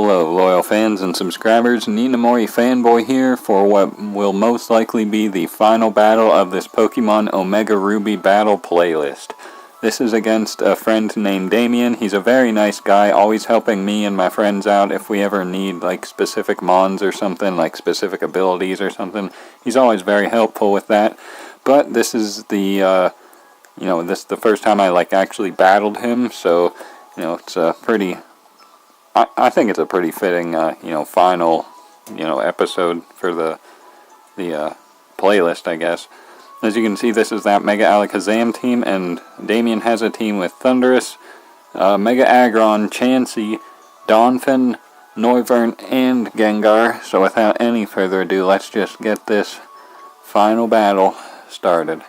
Hello loyal fans and subscribers, ninamorifanboi here for what will most likely be the final battle of this Pokemon OmegaRuby battle playlist. This is against a friend named Damien. He's a very nice guy, always helping me and my friends out if we ever need like specific mons or something, like specific abilities or something. He's always very helpful with that. But this is the, this is the first time I like actually battled him, so, it's a pretty... I think it's a pretty fitting, final, episode for the playlist, I guess. As you can see, this is that Mega Alakazam team, and Damien has a team with Thundurus, Mega Aggron, Chansey, Donphan, Noivern, and Gengar. So without any further ado, let's just get this final battle started.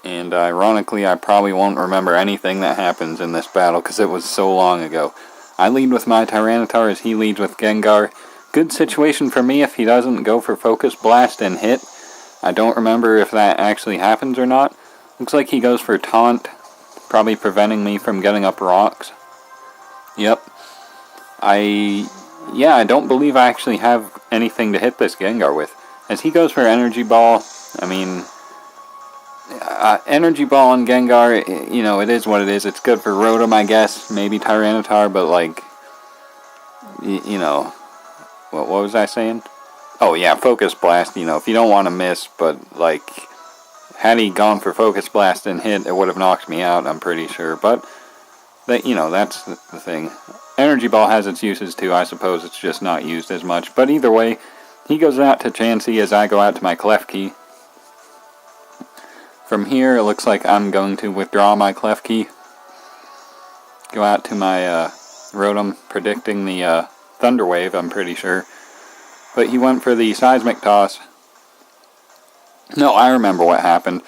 And ironically, I probably won't remember anything that happens in this battle because it was so long ago. I lead with my Tyranitar as he leads with Gengar. Good situation for me if he doesn't go for Focus Blast and hit. I don't remember if that actually happens or not. Looks like he goes for Taunt, probably preventing me from getting up rocks. Yep. I don't believe I actually have anything to hit this Gengar with. As he goes for Energy Ball, Energy Ball on Gengar, it is what it is. It's good for Rotom, I guess. Maybe Tyranitar, but what was I saying? Oh yeah, Focus Blast, if you don't want to miss, but had he gone for Focus Blast and hit, it would have knocked me out, I'm pretty sure. But, that's the thing. Energy Ball has its uses too, I suppose it's just not used as much. But either way, he goes out to Chansey as I go out to my Klefki. From here, it looks like I'm going to withdraw my Klefki. Go out to my Rotom, predicting the Thunder Wave, I'm pretty sure. But he went for the Seismic Toss. No, I remember what happened.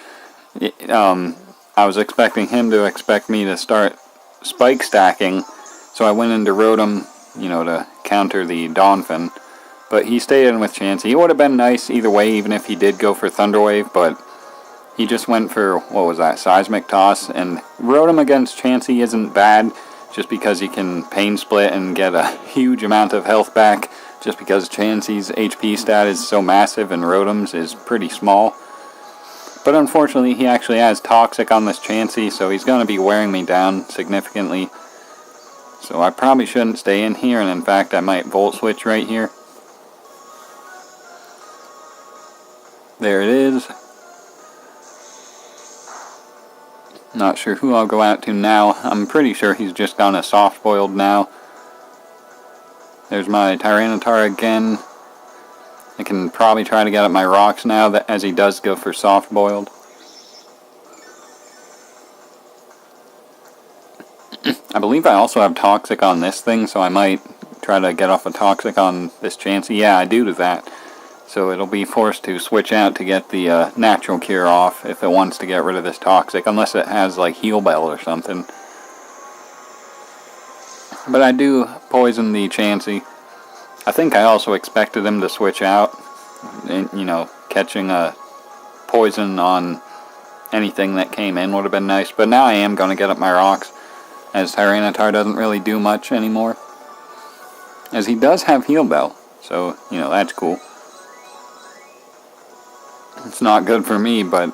I was expecting him to expect me to start Spike Stacking, so I went into Rotom, to counter the Donphan. But he stayed in with Chansey. It would have been nice either way, even if he did go for Thunder Wave, but... he just went for, Seismic Toss, and Rotom against Chansey isn't bad, just because he can Pain Split and get a huge amount of health back, just because Chansey's HP stat is so massive and Rotom's is pretty small. But unfortunately, he actually has Toxic on this Chansey, so he's going to be wearing me down significantly. So I probably shouldn't stay in here, and in fact, I might Volt Switch right here. There it is. Not sure who I'll go out to now. I'm pretty sure he's just gone a soft-boiled now. There's my Tyranitar again. I can probably try to get up my rocks now as he does go for soft-boiled. I believe I also have Toxic on this thing, so I might try to get off a Toxic on this Chansey. Yeah, I do that. So it'll be forced to switch out to get the Natural Cure off if it wants to get rid of this Toxic, unless it has Heal Bell or something. But I do poison the Chansey. I think I also expected him to switch out, and, catching a poison on anything that came in would have been nice. But now I am going to get up my rocks, as Tyranitar doesn't really do much anymore. As he does have Heal Bell, so, that's cool. It's not good for me, but,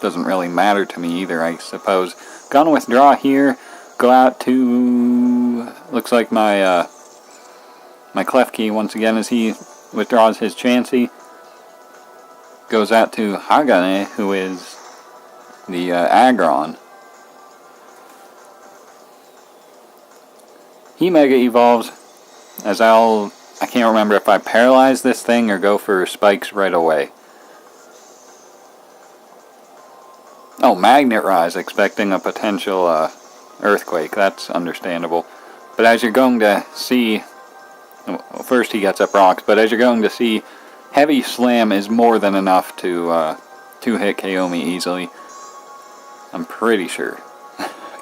doesn't really matter to me either, I suppose. Gonna withdraw here, go out to, looks like my Klefki once again as he withdraws his Chansey. Goes out to Hagane, who is the Aggron. He Mega Evolves, as I can't remember if I paralyze this thing or go for spikes right away. Oh, Magnet Rise, expecting a potential earthquake. That's understandable. But as you're going to see... well, first he gets up rocks, but as you're going to see, Heavy Slam is more than enough to hit KO me easily. I'm pretty sure.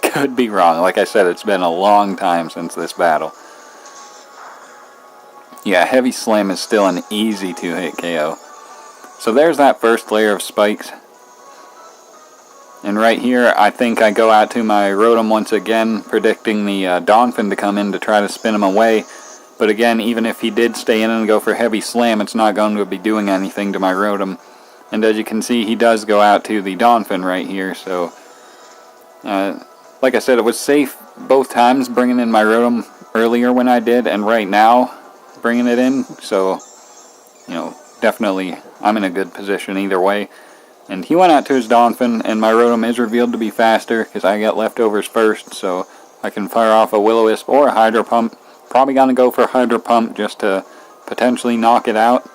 Could be wrong. Like I said, it's been a long time since this battle. Yeah, Heavy Slam is still an easy to hit KO. So there's that first layer of spikes. And right here, I think I go out to my Rotom once again, predicting the Donphin to come in to try to spin him away. But again, even if he did stay in and go for Heavy Slam, it's not going to be doing anything to my Rotom. And as you can see, he does go out to the Donphin right here, so... like I said, it was safe both times bringing in my Rotom earlier when I did, and right now bringing it in. So, you know, definitely I'm in a good position either way. And he went out to his Donphin, and my Rotom is revealed to be faster because I got leftovers first, so I can fire off a Will-O-Wisp or a Hydro Pump. Probably going to go for a Hydro Pump just to potentially knock it out.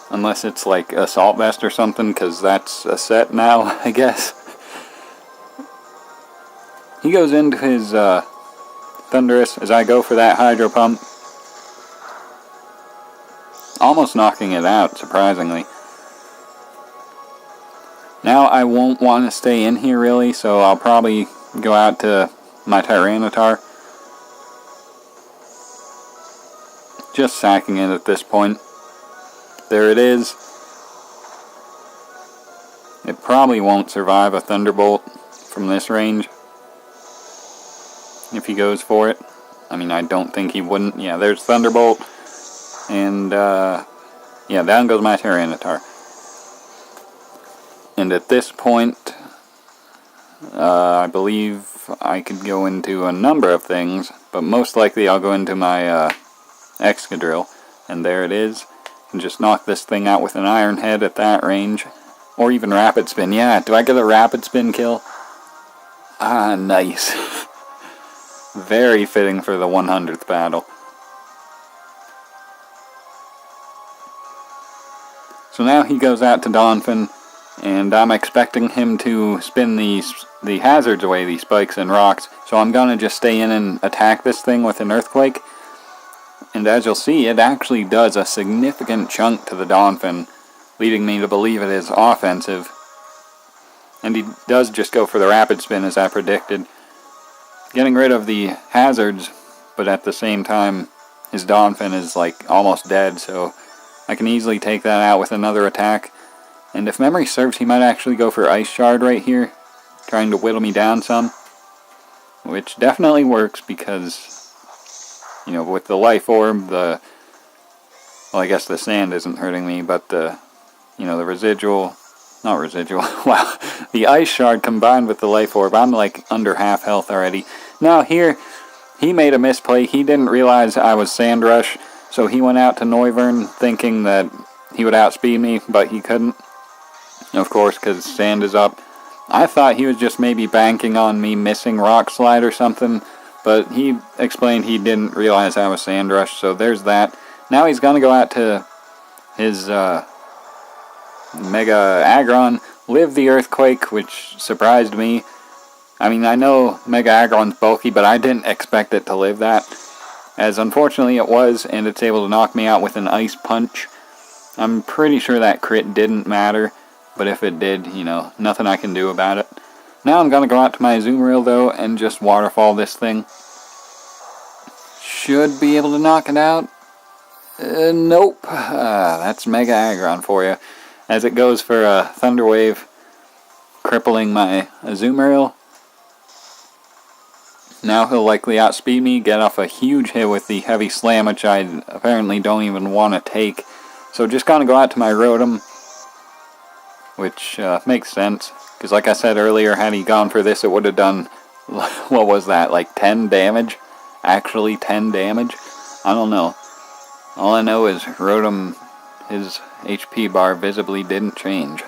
Unless it's like Assault Vest or something, because that's a set now, I guess. He goes into his Thundurus as I go for that Hydro Pump. Almost knocking it out, surprisingly. Now I won't want to stay in here really, so I'll probably go out to my Tyranitar. Just sacking it at this point. There it is. It probably won't survive a Thunderbolt from this range. If he goes for it. I mean, I don't think he wouldn't. Yeah, there's Thunderbolt. And, yeah, down goes my Tyranitar. And at this point, I believe I could go into a number of things, but most likely I'll go into my Excadrill. And there it is. And just knock this thing out with an Iron Head at that range. Or even Rapid Spin. Yeah, do I get a Rapid Spin kill? Ah, nice. Very fitting for the 100th battle. So now he goes out to Donphin, and I'm expecting him to spin the hazards away, these spikes and rocks. So I'm going to just stay in and attack this thing with an Earthquake. And as you'll see, it actually does a significant chunk to the Donphin, leading me to believe it is offensive. And he does just go for the Rapid Spin as I predicted. Getting rid of the hazards, but at the same time, his Donphin is like almost dead, so I can easily take that out with another attack. And if memory serves, he might actually go for Ice Shard right here, trying to whittle me down some. Which definitely works because, you know, with the Life Orb, well, I guess the sand isn't hurting me, but the, you know, the residual, not residual, wow, the Ice Shard combined with the Life Orb, I'm like under half health already. Now here, he made a misplay. He didn't realize I was Sand Rush, so he went out to Noivern thinking that he would outspeed me, but he couldn't. Of course, because Sand is up. I thought he was just maybe banking on me missing Rock Slide or something, but he explained he didn't realize I was Sand Rush, so there's that. Now he's going to go out to his Mega Aggron, live the Earthquake, which surprised me. I mean, I know Mega Aggron's bulky, but I didn't expect it to live that. As unfortunately it was, and it's able to knock me out with an Ice Punch. I'm pretty sure that crit didn't matter, but if it did, you know, nothing I can do about it. Now I'm going to go out to my Azumarill, though, and just Waterfall this thing. Should be able to knock it out. Nope. That's Mega Aggron for you. As it goes for a Thunder Wave, crippling my Azumarill. Now he'll likely outspeed me, get off a huge hit with the Heavy Slam, which I apparently don't even want to take. So just gonna go out to my Rotom, which makes sense. Because like I said earlier, had he gone for this, it would have done, what was that, like 10 damage? Actually 10 damage? I don't know. All I know is Rotom, his HP bar visibly didn't change.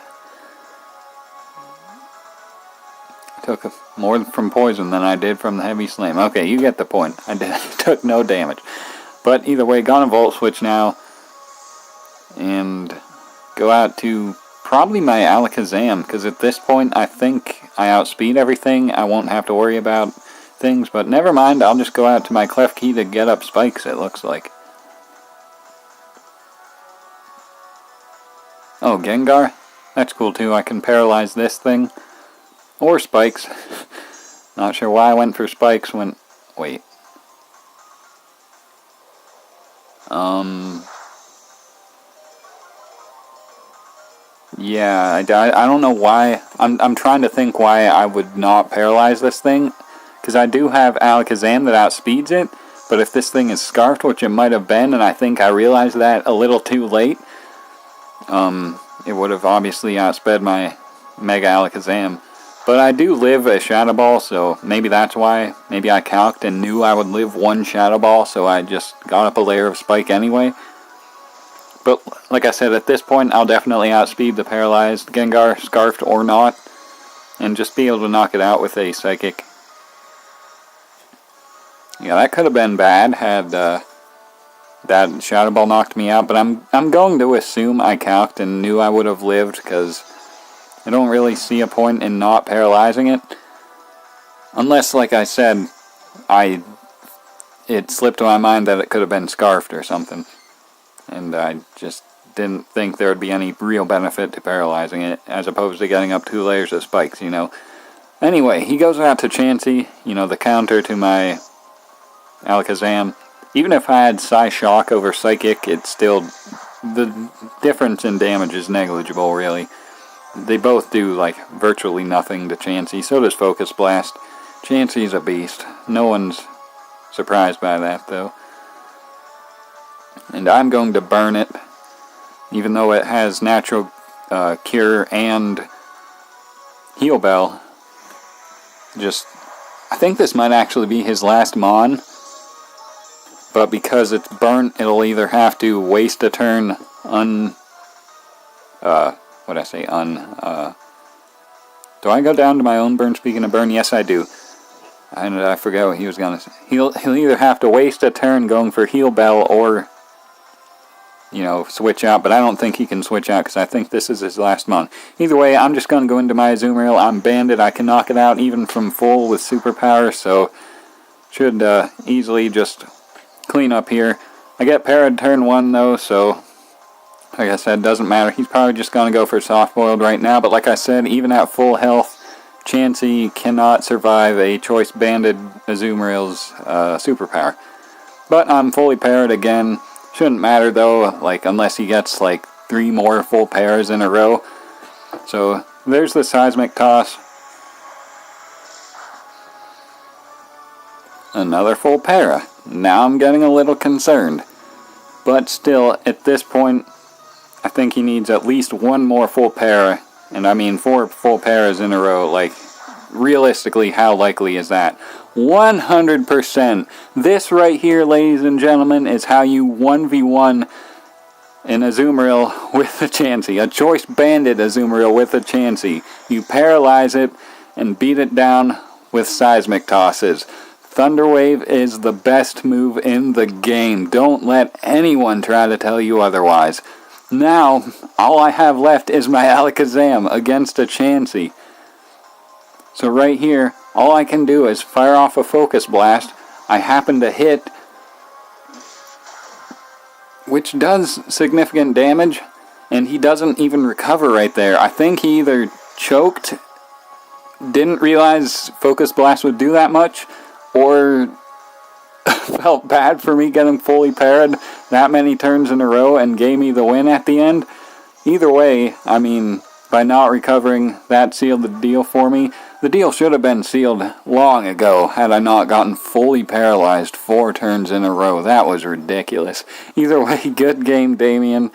Took more from poison than I did from the Heavy Slam. Okay, you get the point. I took no damage. But either way, gonna Volt Switch now. And go out to probably my Alakazam. Because at this point, I think I outspeed everything. I won't have to worry about things. But never mind, I'll just go out to my Klefki to get up spikes, it looks like. Oh, Gengar? That's cool too. I can paralyze this thing. Or spikes. Not sure why I went for spikes when... Wait. Yeah, I don't know why. I'm trying to think why I would not paralyze this thing. Because I do have Alakazam that outspeeds it. But if this thing is scarfed, which it might have been, and I think I realized that a little too late, it would have obviously outsped my Mega Alakazam. But I do live a Shadow Ball, so maybe that's why. Maybe I calced and knew I would live one Shadow Ball, so I just got up a layer of Spike anyway. But like I said, at this point, I'll definitely outspeed the paralyzed Gengar, scarfed or not, and just be able to knock it out with a Psychic. Yeah, that could have been bad had that Shadow Ball knocked me out, but I'm going to assume I calced and knew I would have lived, because I don't really see a point in not paralyzing it. Unless, like I said, it slipped to my mind that it could have been scarfed or something. And I just didn't think there would be any real benefit to paralyzing it, as opposed to getting up 2 layers of spikes, you know. Anyway, he goes out to Chansey, you know, the counter to my Alakazam. Even if I had Psy-Shock over Psychic, it's still... the difference in damage is negligible, really. They both do, like, virtually nothing to Chansey. So does Focus Blast. Chansey's a beast. No one's surprised by that, though. And I'm going to burn it, even though it has Natural Cure and Heal Bell. I think this might actually be his last Mon, but because it's burnt, it'll either have to waste a turn do I go down to my own burn, speaking of burn? Yes, I do. And I forgot what he was going to say. He'll either have to waste a turn going for Heal Bell or, you know, switch out. But I don't think he can switch out because I think this is his last Mon. Either way, I'm just going to go into my Azumarill. I'm Banded. I can knock it out even from full with Superpower. So, should easily just clean up here. I get Parad turn 1 though, so... like I said, doesn't matter. He's probably just going to go for Soft-Boiled right now. But like I said, even at full health, Chansey cannot survive a Choice Banded Azumarill's Superpower. But I'm fully paired again. Shouldn't matter though, like unless he gets like 3 more full pairs in a row. So there's the Seismic Toss. Another full para. Now I'm getting a little concerned. But still, at this point, I think he needs at least 1 more full para, and I mean 4 full paras in a row. Like, realistically, how likely is that? 100%. This right here, ladies and gentlemen, is how you 1v1 an Azumarill with a Chansey. A Choice Banded Azumarill with a Chansey. You paralyze it and beat it down with Seismic Tosses. Thunder Wave is the best move in the game. Don't let anyone try to tell you otherwise. Now, all I have left is my Alakazam against a Chansey. So right here, all I can do is fire off a Focus Blast. I happen to hit, which does significant damage, and he doesn't even recover right there. I think he either choked, didn't realize Focus Blast would do that much, or felt bad for me getting fully parried that many turns in a row and gave me the win at the end. Either way, I mean, by not recovering, that sealed the deal for me. The deal should have been sealed long ago had I not gotten fully paralyzed 4 turns in a row. That was ridiculous. Either way, good game, Damien.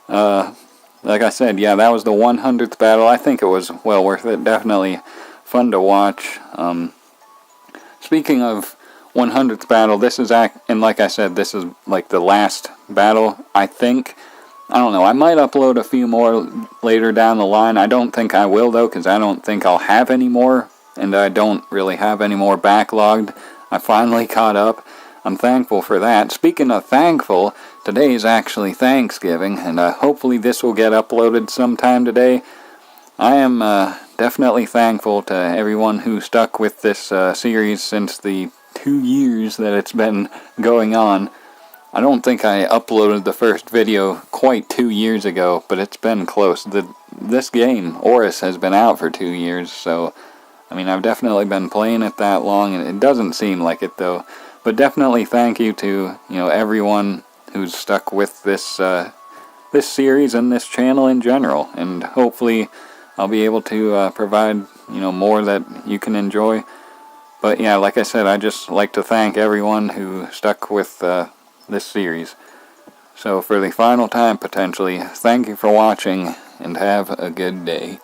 Like I said, yeah, that was the 100th battle. I think it was well worth it. Definitely fun to watch. Speaking of 100th battle, this is, and like I said, this is like the last battle, I think. I don't know, I might upload a few more later down the line. I don't think I will, though, because I don't think I'll have any more, and I don't really have any more backlogged. I finally caught up. I'm thankful for that. Speaking of thankful, today is actually Thanksgiving, and hopefully this will get uploaded sometime today. I am definitely thankful to everyone who stuck with this series since the 2 years that it's been going on. I don't think I uploaded the first video quite 2 years ago, but it's been close. This game, ORAS, has been out for 2 years, so, I mean, I've definitely been playing it that long, and it doesn't seem like it, though. But definitely thank you to, you know, everyone who's stuck with this this series and this channel in general, and hopefully I'll be able to provide, more that you can enjoy. But yeah, like I said, I just like to thank everyone who stuck with this series. So for the final time, potentially, thank you for watching, and have a good day.